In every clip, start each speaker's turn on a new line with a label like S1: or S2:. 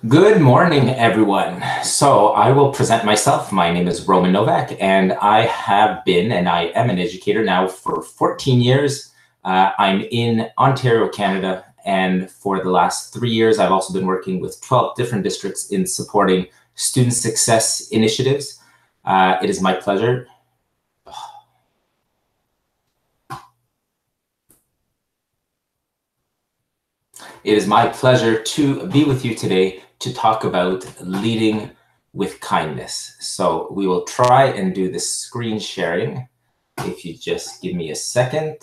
S1: Good morning, everyone. So I will present myself. My name is Roman Novak, and I have been and I am an educator now for 14 years. I'm in Ontario, Canada, and for the last 3 years, I've also been working with 12 different districts in supporting student success initiatives. It is my pleasure. It is my pleasure to be with you today to talk about leading with kindness. So we will try and do this screen sharing. If you just give me a second.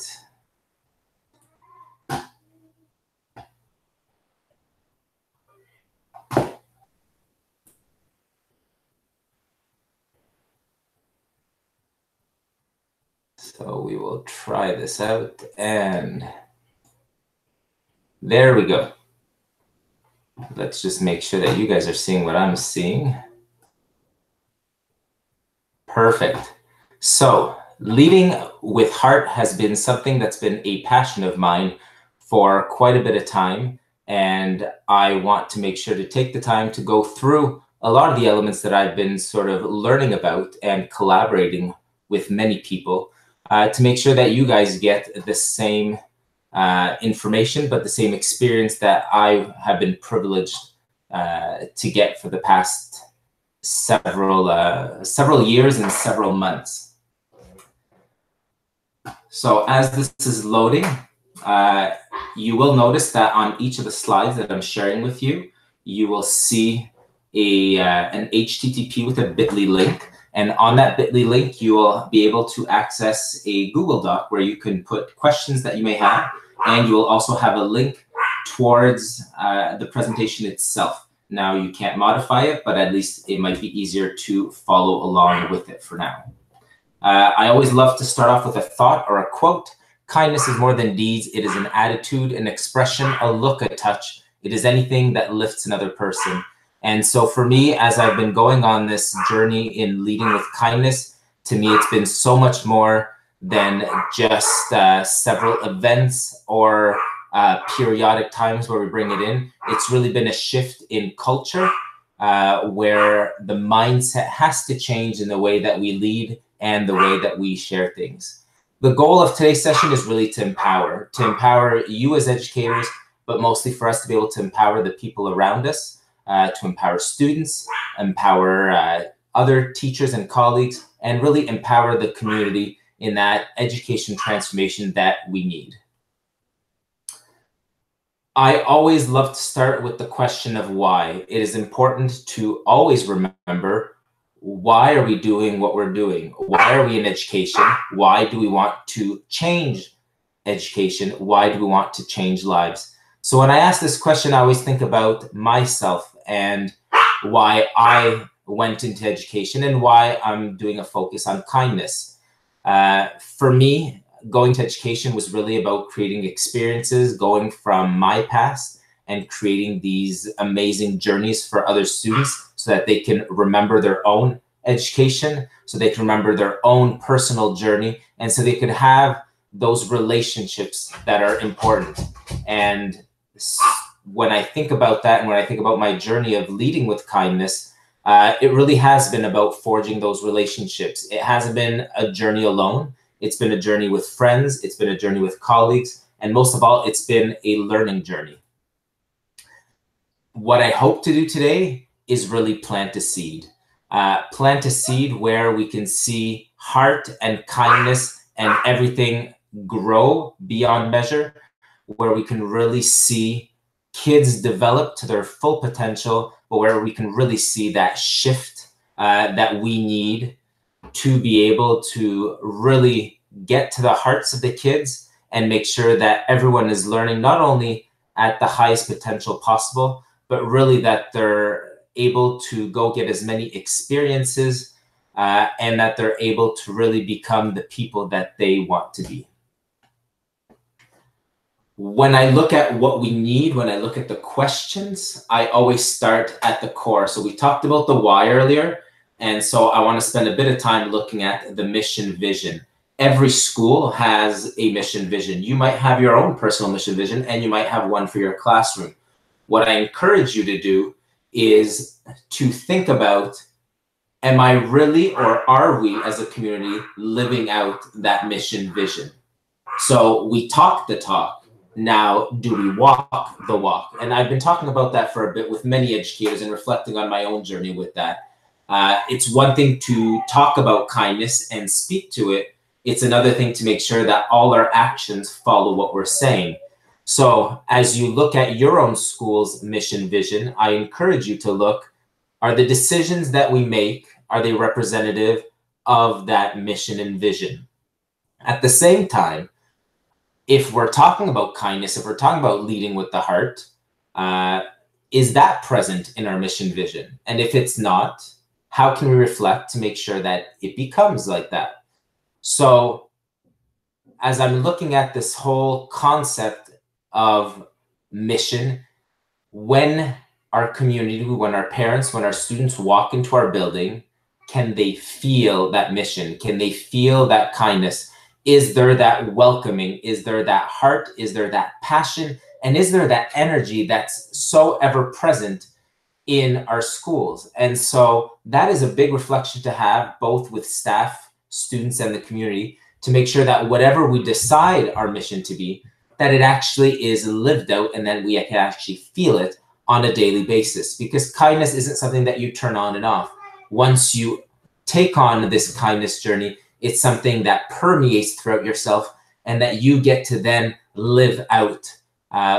S1: So we will try this out, and there we go. Let's just make sure that you guys are seeing what I'm seeing. Perfect. So leading with heart has been something that's been a passion of mine for quite a bit of time. And I want to make sure to take the time to go through a lot of the elements that I've been sort of learning about and collaborating with many people to make sure that you guys get the same information, but the same experience that I have been privileged to get for the past several years and several months. So as this is loading, you will notice that on each of the slides that I'm sharing with you, you will see an HTTP with a bit.ly link. And on that bit.ly link, you will be able to access a Google Doc where you can put questions that you may have. And you will also have a link towards the presentation itself. Now, you can't modify it, but at least it might be easier to follow along with it for now. I always love to start off with a thought or a quote. Kindness is more than deeds. It is an attitude, an expression, a look, a touch. It is anything that lifts another person. And so for me, as I've been going on this journey in leading with kindness, to me, it's been so much more than just several events or periodic times where we bring it in. It's really been a shift in culture where the mindset has to change in the way that we lead and the way that we share things. The goal of today's session is really to empower you as educators, but mostly for us to be able to empower the people around us, to empower students, empower other teachers and colleagues, and really empower the community in that education transformation that we need. I always love to start with the question of why. It is important to always remember, why are we doing what we're doing? Why are we in education? Why do we want to change education? Why do we want to change lives? So when I ask this question, I always think about myself and why I went into education and why I'm doing a focus on kindness. For me, going to education was really about creating experiences, going from my past and creating these amazing journeys for other students so that they can remember their own education, so they can remember their own personal journey, and so they could have those relationships that are important. And when I think about that, and when I think about my journey of leading with kindness, it really has been about forging those relationships. It hasn't been a journey alone. It's been a journey with friends. It's been a journey with colleagues. And most of all, it's been a learning journey. What I hope to do today is really plant a seed. Plant a seed where we can see heart and kindness and everything grow beyond measure, where we can really see kids develop to their full potential, but where we can really see that shift that we need to be able to really get to the hearts of the kids and make sure that everyone is learning not only at the highest potential possible, but really that they're able to go get as many experiences and that they're able to really become the people that they want to be. When I look at what we need, when I look at the questions, I always start at the core. So we talked about the why earlier. And so I want to spend a bit of time looking at the mission vision. Every school has a mission vision. You might have your own personal mission vision, and you might have one for your classroom. What I encourage you to do is to think about, am I really, or are we as a community living out that mission vision? So we talk the talk. Now, do we walk the walk? And I've been talking about that for a bit with many educators and reflecting on my own journey with that. It's one thing to talk about kindness and speak to it. It's another thing to make sure that all our actions follow what we're saying. So as you look at your own school's mission vision, I encourage you to look, are the decisions that we make, are they representative of that mission and vision? At the same time, if we're talking about kindness, if we're talking about leading with the heart, is that present in our mission vision? And if it's not, how can we reflect to make sure that it becomes like that? So as I'm looking at this whole concept of mission, when our community, when our parents, when our students walk into our building, can they feel that mission? Can they feel that kindness? Is there that welcoming? Is there that heart? Is there that passion? And is there that energy that's so ever present in our schools? And so that is a big reflection to have, both with staff, students, and the community, to make sure that whatever we decide our mission to be, that it actually is lived out and that we can actually feel it on a daily basis. Because kindness isn't something that you turn on and off. Once you take on this kindness journey, it's something that permeates throughout yourself and that you get to then live out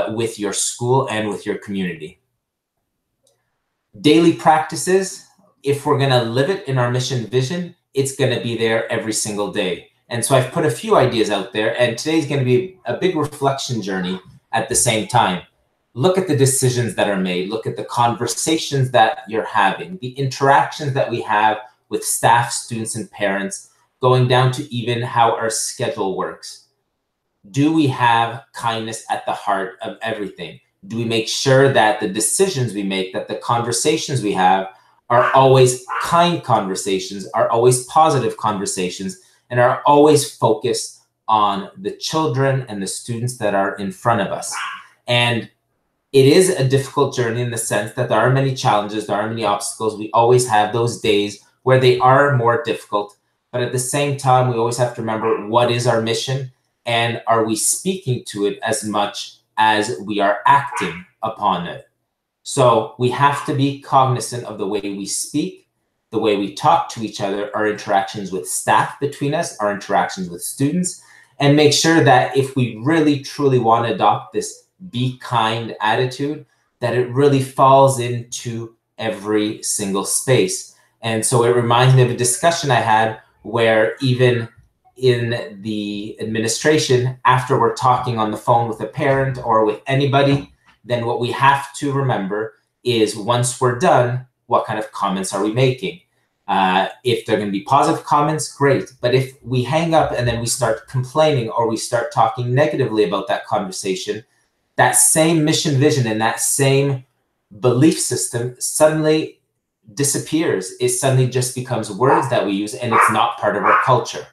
S1: with your school and with your community. Daily practices, if we're going to live it in our mission vision, it's going to be there every single day. And so I've put a few ideas out there, and today's going to be a big reflection journey at the same time. Look at the decisions that are made. Look at the conversations that you're having, the interactions that we have with staff, students, and parents, going down to even how our schedule works. Do we have kindness at the heart of everything? Do we make sure that the decisions we make, that the conversations we have are always kind conversations, are always positive conversations, and are always focused on the children and the students that are in front of us? And it is a difficult journey in the sense that there are many challenges, there are many obstacles. We always have those days where they are more difficult. But at the same time, we always have to remember, what is our mission? And are we speaking to it as much as we are acting upon it? So we have to be cognizant of the way we speak, the way we talk to each other, our interactions with staff between us, our interactions with students, and make sure that if we really truly want to adopt this be kind attitude, that it really falls into every single space. And so it reminds me of a discussion I had where even in the administration, after we're talking on the phone with a parent or with anybody, then what we have to remember is, once we're done, what kind of comments are we making? If they're going to be positive comments, great. But if we hang up and then we start complaining or we start talking negatively about that conversation, that same mission vision and that same belief system suddenly disappears. It suddenly just becomes words that we use, and it's not part of our culture.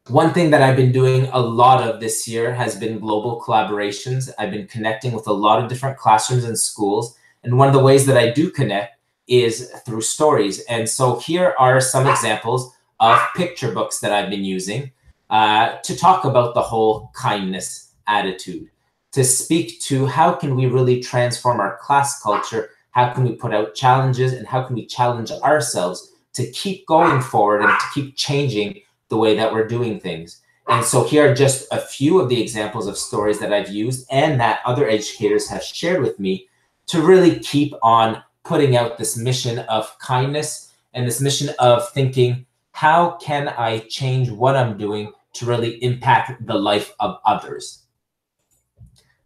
S1: One thing that I've been doing a lot of this year has been global collaborations. I've been connecting with a lot of different classrooms and schools. And one of the ways that I do connect is through stories. And so here are some examples of picture books that I've been using to talk about the whole kindness attitude, to speak to how can we really transform our class culture, how can we put out challenges, and how can we challenge ourselves to keep going forward and to keep changing the way that we're doing things. And so here are just a few of the examples of stories that I've used and that other educators have shared with me to really keep on putting out this mission of kindness and this mission of thinking, how can I change what I'm doing to really impact the life of others?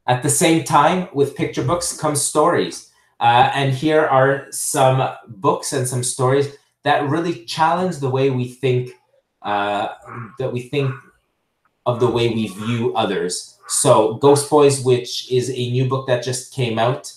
S1: At the same time, with picture books comes stories. And here are some books and some stories that really challenge the way we think, of the way we view others. So Ghost Boys, which is a new book that just came out.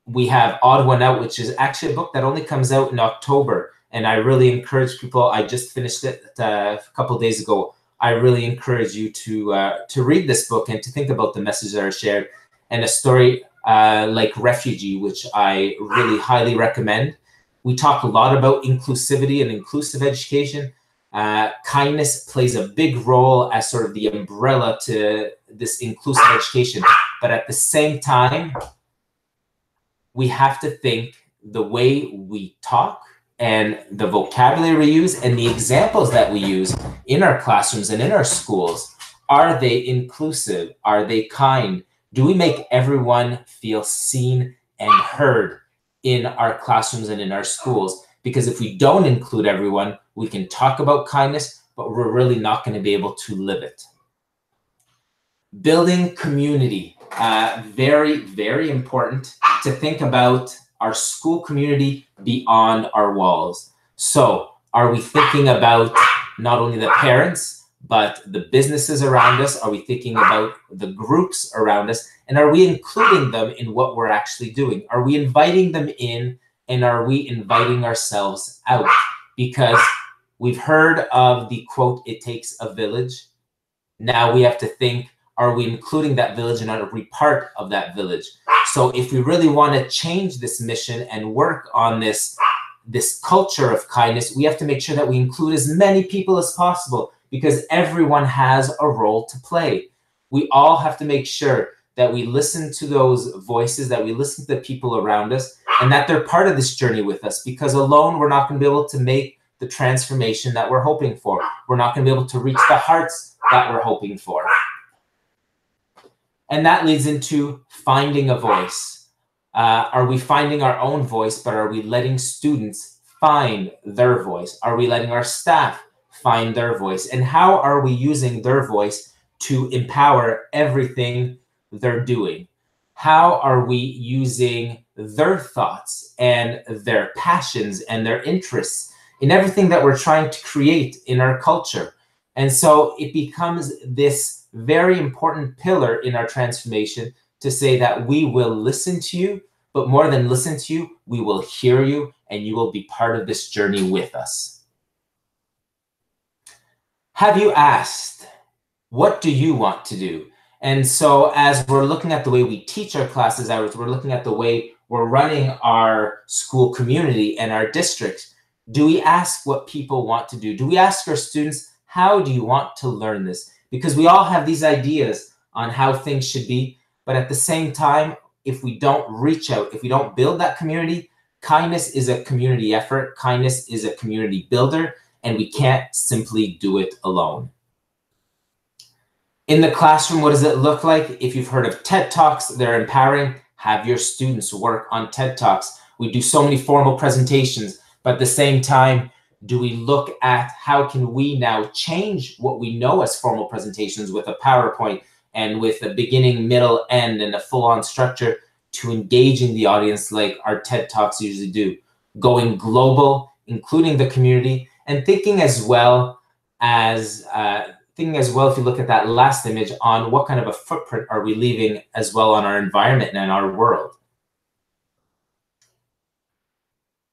S1: We have Odd One Out, which is actually a book that only comes out in October. And I really encourage people, I just finished it a couple of days ago. I really encourage you to read this book and to think about the messages that are shared. And a story like refugee, which I really highly recommend. We talk a lot about inclusivity and inclusive education. Kindness plays a big role as sort of the umbrella to this inclusive education. But at the same time, we have to think the way we talk and the vocabulary we use and the examples that we use in our classrooms and in our schools. Are they inclusive? Are they kind? Do we make everyone feel seen and heard in our classrooms and in our schools? Because if we don't include everyone, we can talk about kindness, but we're really not going to be able to live it. Building community, very, very important to think about our school community beyond our walls. So are we thinking about not only the parents, but the businesses around us? Are we thinking about the groups around us? And are we including them in what we're actually doing? Are we inviting them in, and are we inviting ourselves out? Because we've heard of the quote, "It takes a village." Now we have to think, are we including that village and are we part of that village? So if we really want to change this mission and work on this culture of kindness, we have to make sure that we include as many people as possible, because everyone has a role to play. We all have to make sure that we listen to those voices, that we listen to the people around us, and that they're part of this journey with us, because alone we're not going to be able to make the transformation that we're hoping for. We're not going to be able to reach the hearts that we're hoping for. And that leads into finding a voice. Are we finding our own voice, but are we letting students find their voice? Are we letting our staff find their voice? And how are we using their voice to empower everything they're doing? How are we using their thoughts and their passions and their interests in everything that we're trying to create in our culture? And so it becomes this very important pillar in our transformation to say that we will listen to you, but more than listen to you, we will hear you, and you will be part of this journey with us. Have you asked, what do you want to do? And so as we're looking at the way we teach our classes hours, we're looking at the way we're running our school community and our district. Do we ask what people want to do? Do we ask our students, how do you want to learn this? Because we all have these ideas on how things should be, but at the same time, if we don't reach out, if we don't build that community, kindness is a community effort, kindness is a community builder, and we can't simply do it alone. In the classroom, what does it look like? If you've heard of TED Talks, they're empowering. Have your students work on TED Talks. We do so many formal presentations, but at the same time, do we look at how can we now change what we know as formal presentations with a PowerPoint and with a beginning, middle, end, and a full-on structure to engaging the audience like our TED Talks usually do? Going global, including the community, and thinking as well, if you look at that last image, on what kind of a footprint are we leaving as well on our environment and our world?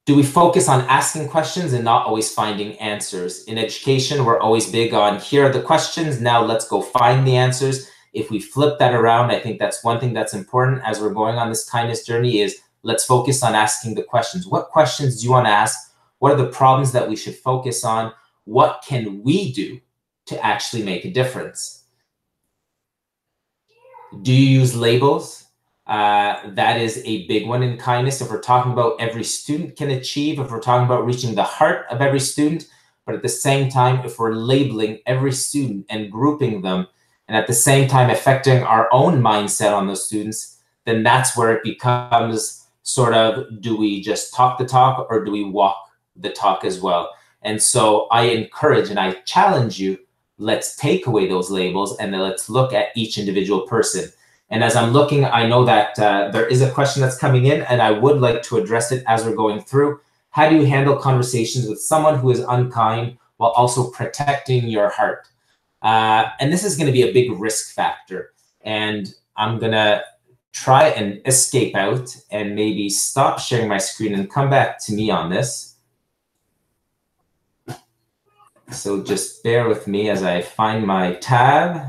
S1: Do we focus on asking questions and not always finding answers? In education, we're always big on, here are the questions, now let's go find the answers. If we flip that around, I think that's one thing that's important as we're going on this kindness journey is, let's focus on asking the questions. What questions do you want to ask? What are the problems that we should focus on? What can we do to actually make a difference? Do you use labels? That is a big one in kindness. If we're talking about every student can achieve, if we're talking about reaching the heart of every student, but at the same time, if we're labeling every student and grouping them, and at the same time affecting our own mindset on those students, then that's where it becomes sort of, do we just talk the talk or do we walk the talk as well? And so I encourage and I challenge you, let's take away those labels and then let's look at each individual person. And as I'm looking, I know that there is a question that's coming in and I would like to address it as we're going through. How do you handle conversations with someone who is unkind while also protecting your heart? And this is going to be a big risk factor. And I'm going to try and escape out and maybe stop sharing my screen and come back to me on this. So just bear with me as I find my tab.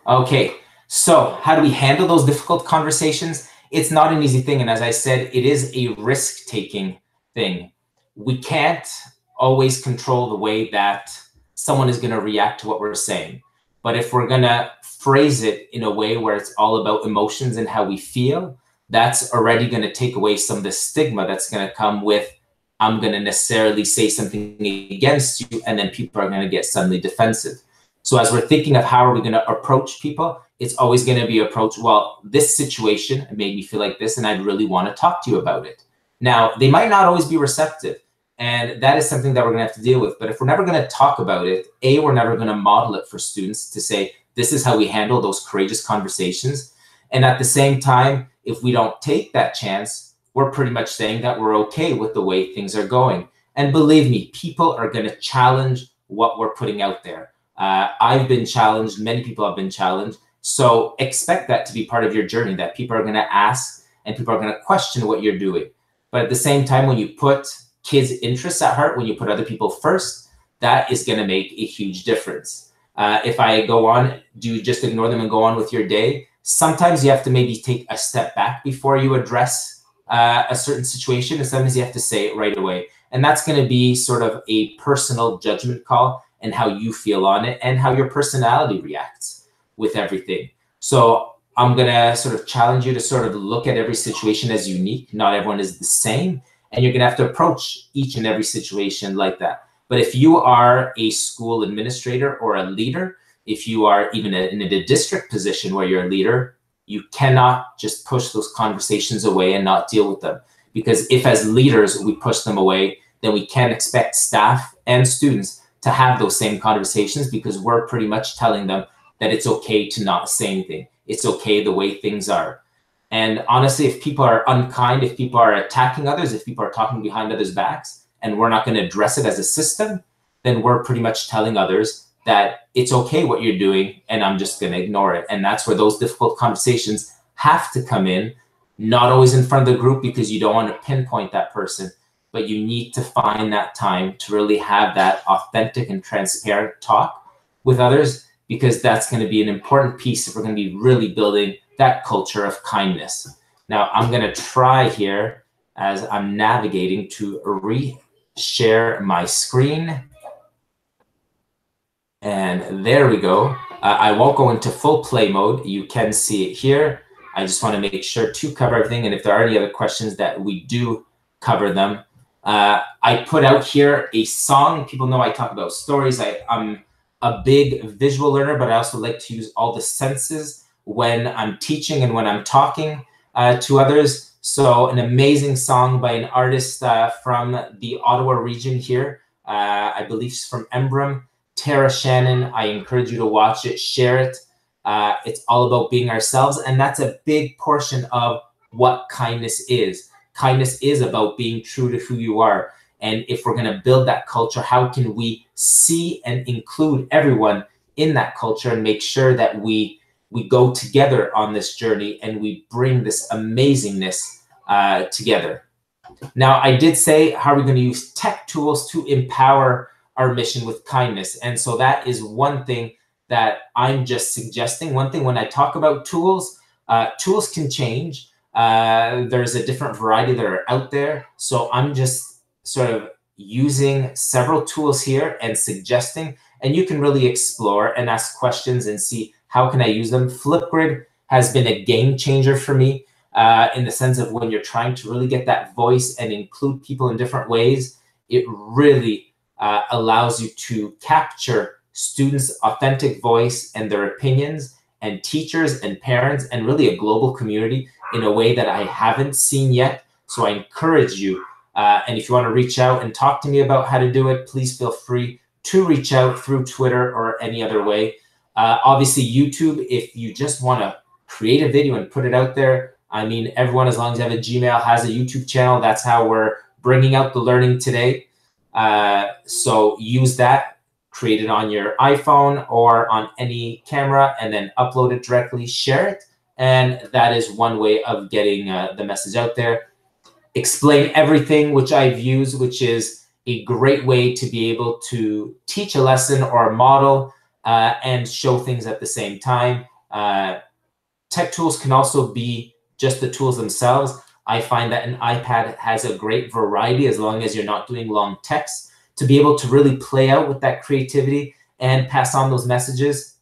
S1: Okay, So how do we handle those difficult conversations? It's not an easy thing. And as I said, it is a risk-taking thing. We can't always control the way that someone is going to react to what we're saying. But if we're going to phrase it in a way where it's all about emotions and how we feel, that's already going to take away some of the stigma that's going to come with, I'm going to necessarily say something against you, and then people are going to get suddenly defensive. So as we're thinking of how are we going to approach people, it's always going to be approach, well, this situation made me feel like this, and I'd really want to talk to you about it. Now, they might not always be receptive, and that is something that we're going to have to deal with. But if we're never going to talk about it, we're never going to model it for students to say, this is how we handle those courageous conversations. And at the same time, if we don't take that chance, we're pretty much saying that we're okay with the way things are going. And believe me, people are going to challenge what we're putting out there. I've been challenged. Many people have been challenged. So expect that to be part of your journey, that people are going to ask and people are going to question what you're doing. But at the same time, when you put kids' interests at heart, when you put other people first, that is going to make a huge difference. If I go on, do you just ignore them and go on with your day? Sometimes you have to maybe take a step back before you address a certain situation, and sometimes you have to say it right away. And that's going to be sort of a personal judgment call and how you feel on it and how your personality reacts with everything. So I'm going to sort of challenge you to sort of look at every situation as unique. Not everyone is the same, and you're going to have to approach each and every situation like that. But if you are a school administrator or a leader, if you are even in a district position where you're a leader, you cannot just push those conversations away and not deal with them. Because if as leaders we push them away, then we can't expect staff and students to have those same conversations, because we're pretty much telling them that it's okay to not say anything. It's okay the way things are. And honestly, if people are unkind, if people are attacking others, if people are talking behind others' backs, and we're not going to address it as a system, then we're pretty much telling others that it's okay what you're doing, and I'm just going to ignore it. And that's where those difficult conversations have to come in, not always in front of the group, because you don't want to pinpoint that person, but you need to find that time to really have that authentic and transparent talk with others, because that's going to be an important piece if we're going to be really building that culture of kindness. Now, I'm going to try here as I'm navigating to re-share my screen. And there we go. I won't go into full play mode. You can see it here. I just want to make sure to cover everything. And if there are any other questions, that we do cover them. I put out here a song. People know I talk about stories. I'm a big visual learner, but I also like to use all the senses when I'm teaching and when I'm talking to others. So an amazing song by an artist from the Ottawa region here. I believe she's from Embrun. Tara Shannon, I encourage you to watch it, share it. It's all about being ourselves, and that's a big portion of what kindness is. Kindness is about being true to who you are. And if we're going to build that culture, how can we see and include everyone in that culture and make sure that we go together on this journey and we bring this amazingness together. Now, I did say, how are we going to use tech tools to empower our mission with kindness? And so that is one thing that I'm just suggesting. One thing when I talk about tools, tools can change. There's a different variety that are out there. So I'm just sort of using several tools here and suggesting, and you can really explore and ask questions and see how can I use them. Flipgrid has been a game changer for me in the sense of when you're trying to really get that voice and include people in different ways, it really allows you to capture students' authentic voice and their opinions, and teachers and parents, and really a global community in a way that I haven't seen yet. So I encourage you, and if you want to reach out and talk to me about how to do it, please feel free to reach out through Twitter or any other way. Obviously, YouTube, if you just want to create a video and put it out there, I mean, everyone, as long as you have a Gmail, has a YouTube channel. That's how we're bringing out the learning today. So use that, create it on your iPhone or on any camera, and then upload it directly, share it. And that is one way of getting the message out there. Explain everything, which I've used, which is a great way to be able to teach a lesson or a model and show things at the same time. Tech tools can also be just the tools themselves. I find that an iPad has a great variety as long as you're not doing long text to be able to really play out with that creativity and pass on those messages.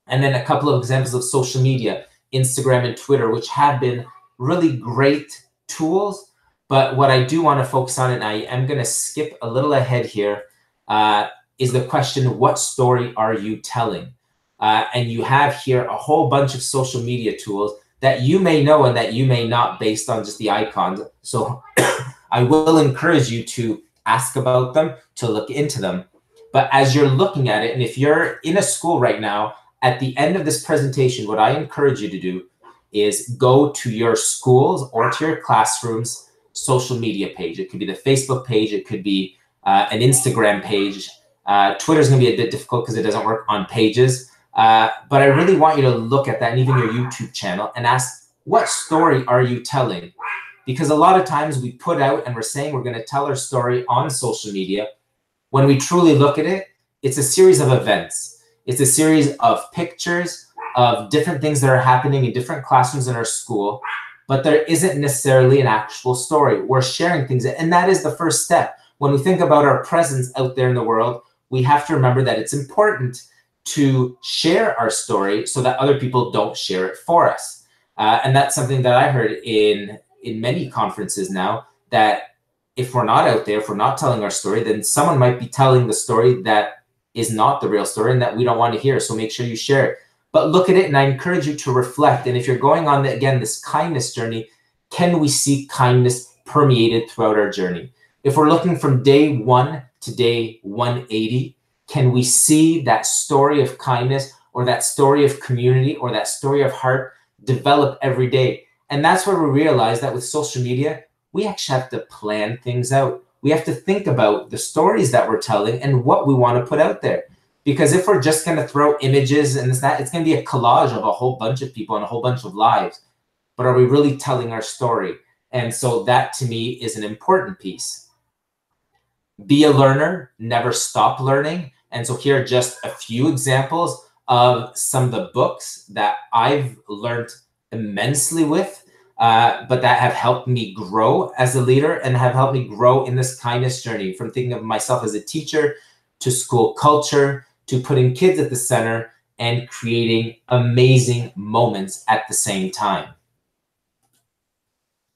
S1: And then a couple of examples of social media, Instagram and Twitter, which have been really great tools. But what I do want to focus on, and I am going to skip a little ahead here, is the question, what story are you telling? And you have here a whole bunch of social media tools that you may know and that you may not based on just the icons. So I will encourage you to ask about them, to look into them. But as you're looking at it, and if you're in a school right now, at the end of this presentation, what I encourage you to do is go to your schools or to your classroom's social media page. It could be the Facebook page. It could be an Instagram page. Twitter's going to be a bit difficult because it doesn't work on pages. But I really want you to look at that, and even your YouTube channel, and ask, what story are you telling? Because a lot of times we put out and we're saying we're going to tell our story on social media. When we truly look at it, it's a series of events. It's a series of pictures of different things that are happening in different classrooms in our school, but there isn't necessarily an actual story. We're sharing things, and that is the first step. When we think about our presence out there in the world, we have to remember that it's important to share our story so that other people don't share it for us. And that's something that I heard in many conferences now, that if we're not out there, if we're not telling our story, then someone might be telling the story that is not the real story and that we don't want to hear. So make sure you share it. But look at it, and I encourage you to reflect. And if you're going on, again, this kindness journey, can we see kindness permeated throughout our journey? If we're looking from day 1 to day 180, can we see that story of kindness or that story of community or that story of heart develop every day? And that's where we realize that with social media, we actually have to plan things out. We have to think about the stories that we're telling and what we want to put out there. Because if we're just going to throw images and that, it's going to be a collage of a whole bunch of people and a whole bunch of lives. But are we really telling our story? And so that, to me, is an important piece. Be a learner, never stop learning. And so here are just a few examples of some of the books that I've learned immensely with, but that have helped me grow as a leader and have helped me grow in this kindness journey, from thinking of myself as a teacher to school culture to putting kids at the center and creating amazing moments at the same time.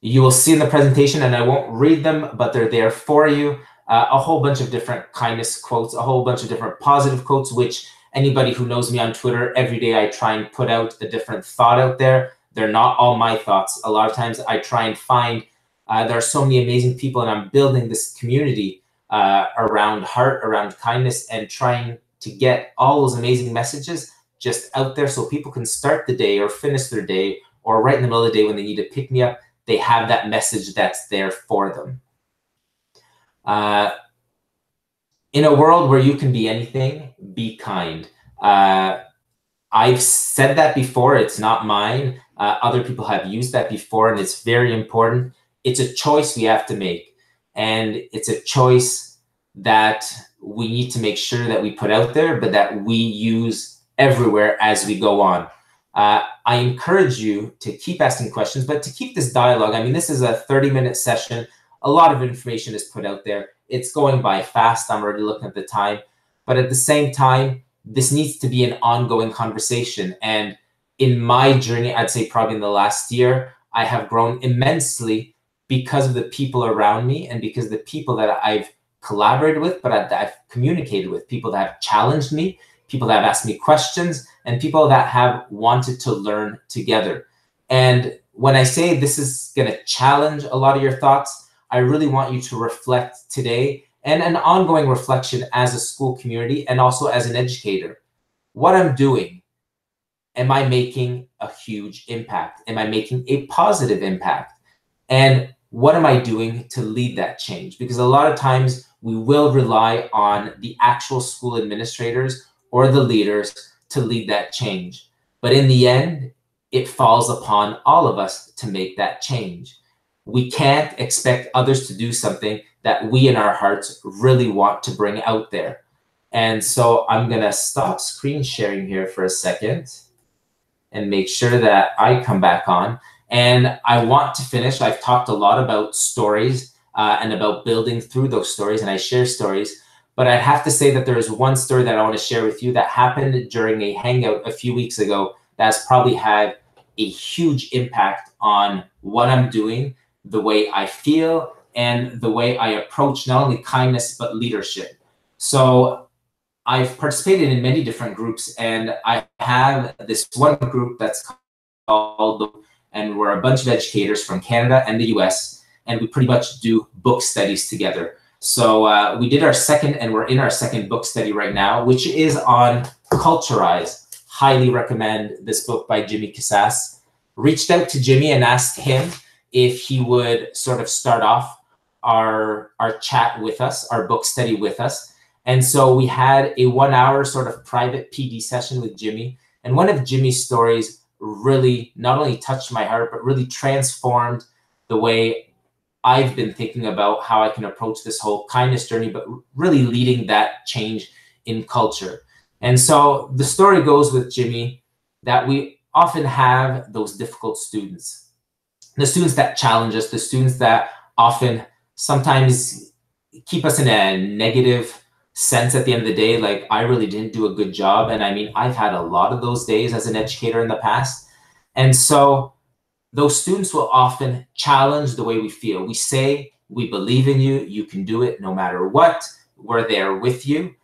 S1: You will see in the presentation, and I won't read them, but they're there for you, a whole bunch of different kindness quotes, a whole bunch of different positive quotes, which anybody who knows me on Twitter, every day I try and put out a different thought out there. They're not all my thoughts. A lot of times I try and find, there are so many amazing people, and I'm building this community around heart, around kindness, and trying to get all those amazing messages just out there so people can start the day or finish their day, or right in the middle of the day when they need to pick me up, they have that message that's there for them. In a world where you can be anything, be kind. I've said that before, it's not mine. Other people have used that before, and it's very important. It's a choice we have to make. And it's a choice that we need to make sure that we put out there, but that we use everywhere as we go on. I encourage you to keep asking questions, but to keep this dialogue. I mean, this is a 30-minute session. A lot of information is put out there. It's going by fast. I'm already looking at the time. But at the same time, this needs to be an ongoing conversation. And in my journey, I'd say probably in the last year, I have grown immensely because of the people around me and because of the people that I've collaborated with, but that I've communicated with, people that have challenged me, people that have asked me questions, and people that have wanted to learn together. And when I say this is going to challenge a lot of your thoughts, I really want you to reflect today, and an ongoing reflection as a school community and also as an educator. What I'm doing, am I making a huge impact? Am I making a positive impact? And what am I doing to lead that change? Because a lot of times we will rely on the actual school administrators or the leaders to lead that change. But in the end, it falls upon all of us to make that change. We can't expect others to do something that we in our hearts really want to bring out there. And so I'm going to stop screen sharing here for a second. and make sure that I come back on. And I want to finish. I've talked a lot about stories and about building through those stories, and I share stories. But I have to say that there is one story that I want to share with you that happened during a hangout a few weeks ago that's probably had a huge impact on what I'm doing, the way I feel, and the way I approach not only kindness, but leadership. So I've participated in many different groups, and I have this one group that's called, and we're a bunch of educators from Canada and the US, and we pretty much do book studies together. So we did our second, and we're in our second book study right now, which is on Culturize. Highly recommend this book by Jimmy Casas. Reached out to Jimmy and asked him if he would sort of start off our chat with us, our book study with us. And so we had a 1 hour sort of private PD session with Jimmy. And one of Jimmy's stories really not only touched my heart, but really transformed the way I've been thinking about how I can approach this whole kindness journey, but really leading that change in culture. And so the story goes with Jimmy that we often have those difficult students, the students that challenge us, the students that often sometimes keep us in a negative sense at the end of the day, like I really didn't do a good job. And I mean, I've had a lot of those days as an educator in the past. And so those students will often challenge the way we feel. We say, we believe in you, you can do it no matter what, we're there with you.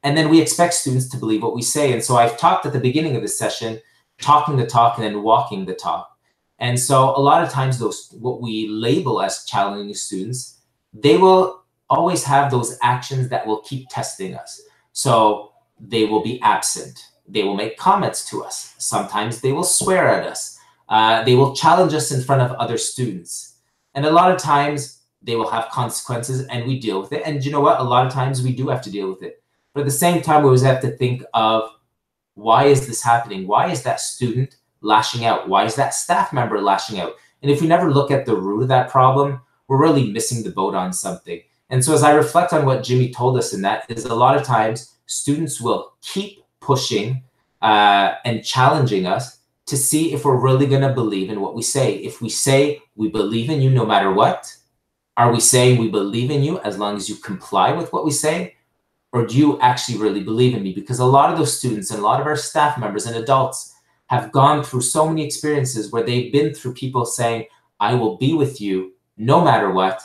S1: And then we expect students to believe what we say. And so I've talked at the beginning of the session, talking the talk and then walking the talk. And so a lot of times those, what we label as challenging students, they will always have those actions that will keep testing us. So they will be absent. They will make comments to us. Sometimes they will swear at us. They will challenge us in front of other students. And a lot of times they will have consequences and we deal with it. And you know what? A lot of times we do have to deal with it. But at the same time, we always have to think of, why is this happening? Why is that student lashing out? Why is that staff member lashing out? And if we never look at the root of that problem, we're really missing the boat on something. And so as I reflect on what Jimmy told us in that, is a lot of times students will keep pushing and challenging us to see if we're really going to believe in what we say. If we say we believe in you no matter what, are we saying we believe in you as long as you comply with what we say? Or do you actually really believe in me? Because a lot of those students and a lot of our staff members and adults have gone through so many experiences where they've been through people saying, I will be with you no matter what.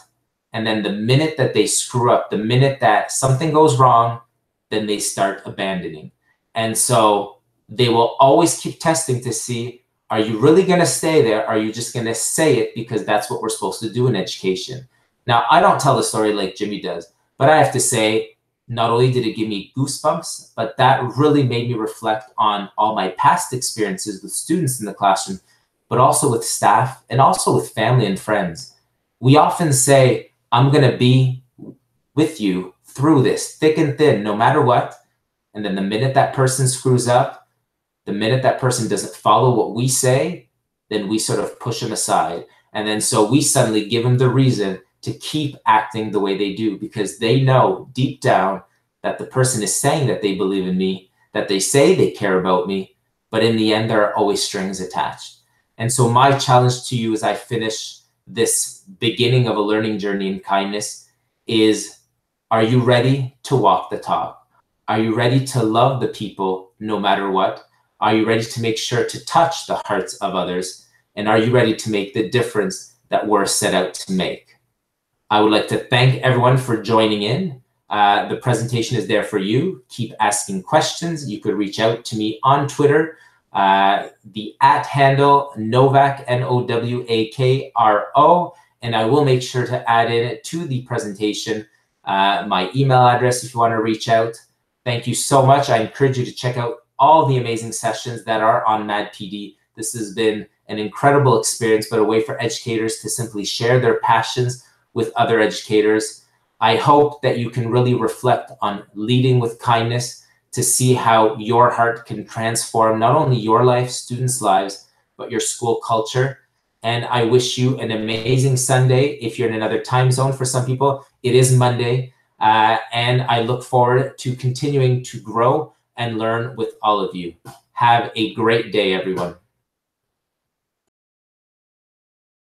S1: And then the minute that they screw up, the minute that something goes wrong, then they start abandoning. And so they will always keep testing to see, are you really going to stay there? Are you just going to say it because that's what we're supposed to do in education? Now, I don't tell the story like Jimmy does, but I have to say, not only did it give me goosebumps, but that really made me reflect on all my past experiences with students in the classroom, but also with staff and also with family and friends. We often say, I'm going to be with you through this, thick and thin, no matter what. And then the minute that person screws up, the minute that person doesn't follow what we say, then we sort of push them aside. And then so we suddenly give them the reason to keep acting the way they do, because they know deep down that the person is saying that they believe in me, that they say they care about me, but in the end, there are always strings attached. And so my challenge to you as I finish this beginning of a learning journey in kindness is, are you ready to walk the talk? Are you ready to love the people no matter what? Are you ready to make sure to touch the hearts of others? And are you ready to make the difference that we're set out to make? I would like to thank everyone for joining in. The presentation is there for you. Keep asking questions. You could reach out to me on Twitter, the @handle Nowak, Nowakro, and I will make sure to add in to the presentation my email address if you want to reach out. Thank you so much. I encourage you to check out all the amazing sessions that are on MADPD. This has been an incredible experience, but a way for educators to simply share their passions with other educators. I hope that you can really reflect on leading with kindness to see how your heart can transform not only your life, students' lives, but your school culture. And I wish you an amazing Sunday. If you're in another time zone, for some people, it is Monday. And I look forward to continuing to grow and learn with all of you. Have a great day, everyone.